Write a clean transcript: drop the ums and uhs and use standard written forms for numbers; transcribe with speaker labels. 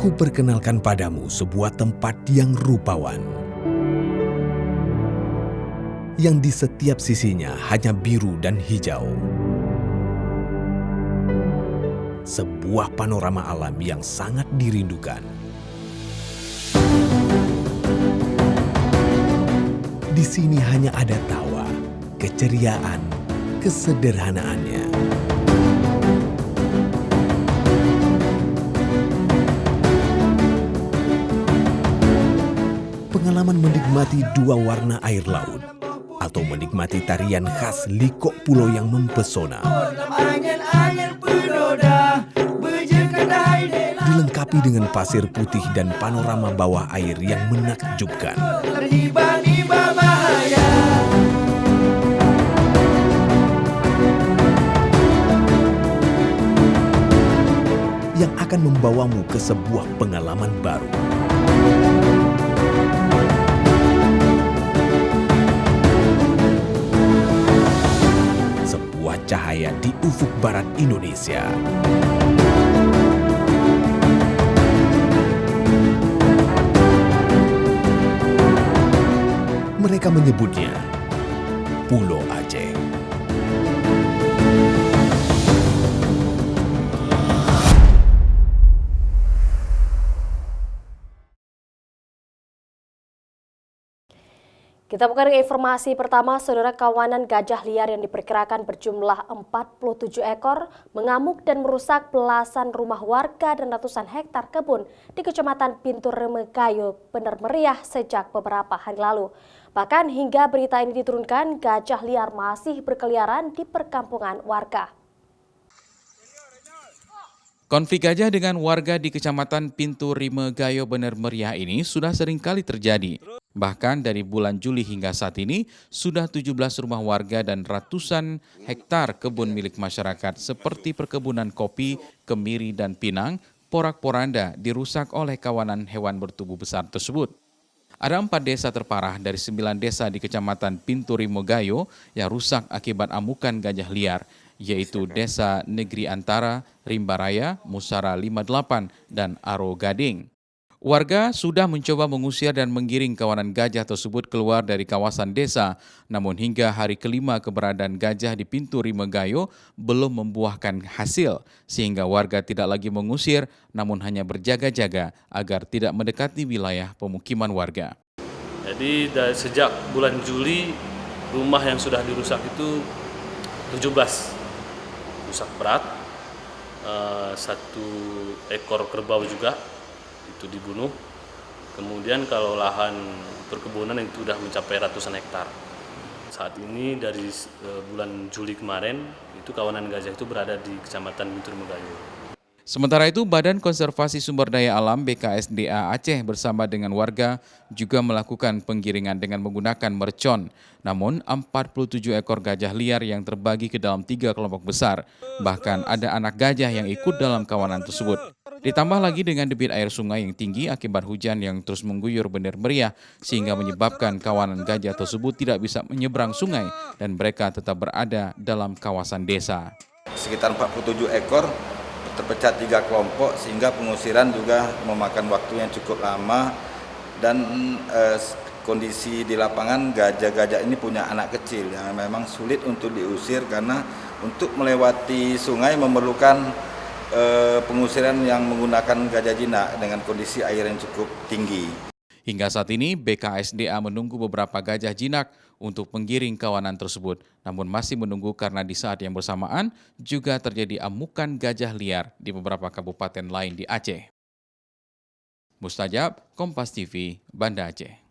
Speaker 1: Kuperkenalkan padamu sebuah tempat yang rupawan, yang di setiap sisinya hanya biru dan hijau. Sebuah panorama alam yang sangat dirindukan. Di sini hanya ada tawa, keceriaan, kesederhanaannya. Pengalaman menikmati dua warna air laut atau menikmati tarian khas Likok Pulau yang mempesona. Dilengkapi dengan pasir putih dan panorama bawah air yang menakjubkan. Yang akan membawamu ke sebuah pengalaman baru. Sebuah cahaya di ufuk barat Indonesia. Mereka menyebutnya Pulau Aceh.
Speaker 2: Kita buka dengan informasi pertama, saudara. Kawanan gajah liar yang diperkirakan berjumlah 47 ekor mengamuk dan merusak belasan rumah warga dan ratusan hektar kebun di Kecamatan Pintu Remagayo, Bener Meriah sejak beberapa hari lalu. Bahkan hingga berita ini diturunkan, gajah liar masih berkeliaran di perkampungan warga.
Speaker 3: Konflik gajah dengan warga di Kecamatan Pintu Remagayo, Bener Meriah ini sudah sering kali terjadi. Bahkan dari bulan Juli hingga saat ini, sudah 17 rumah warga dan ratusan hektar kebun milik masyarakat seperti perkebunan kopi, kemiri, dan pinang, porak-poranda dirusak oleh kawanan hewan bertubuh besar tersebut. Ada 4 desa terparah dari 9 desa di Kecamatan Pintu Remagayo yang rusak akibat amukan gajah liar, yaitu Desa Negeri Antara, Rimbaraya, Musara 58, dan Aro Gading. Warga sudah mencoba mengusir dan menggiring kawanan gajah tersebut keluar dari kawasan desa, namun hingga hari kelima keberadaan gajah di Pintu Remagayo belum membuahkan hasil, sehingga warga tidak lagi mengusir, namun hanya berjaga-jaga agar tidak mendekati wilayah pemukiman warga.
Speaker 4: Jadi sejak bulan Juli, rumah yang sudah dirusak itu 17 rusak berat, 1 ekor kerbau juga itu dibunuh. Kemudian kalau lahan perkebunan itu sudah mencapai ratusan hektar. Saat ini dari bulan Juli kemarin itu kawanan gajah itu berada di Kecamatan Pintu Remagayo.
Speaker 3: Sementara itu, Badan Konservasi Sumber Daya Alam BKSDA Aceh bersama dengan warga juga melakukan penggiringan dengan menggunakan mercon. Namun 47 ekor gajah liar yang terbagi ke dalam 3 kelompok besar. Bahkan ada anak gajah yang ikut dalam kawanan tersebut. Ditambah lagi dengan debit air sungai yang tinggi akibat hujan yang terus mengguyur Bener Meriah sehingga menyebabkan kawanan gajah tersebut tidak bisa menyeberang sungai dan mereka tetap berada dalam kawasan desa.
Speaker 5: Sekitar 47 ekor terpecah 3 kelompok sehingga pengusiran juga memakan waktu yang cukup lama dan kondisi di lapangan gajah-gajah ini punya anak kecil yang memang sulit untuk diusir karena untuk melewati sungai memerlukan pengusiran yang menggunakan gajah jinak dengan kondisi air yang cukup tinggi.
Speaker 3: Hingga saat ini BKSDA menunggu beberapa gajah jinak untuk menggiring kawanan tersebut. Namun masih menunggu karena di saat yang bersamaan juga terjadi amukan gajah liar di beberapa kabupaten lain di Aceh. Mustajab, Kompas TV, Banda Aceh.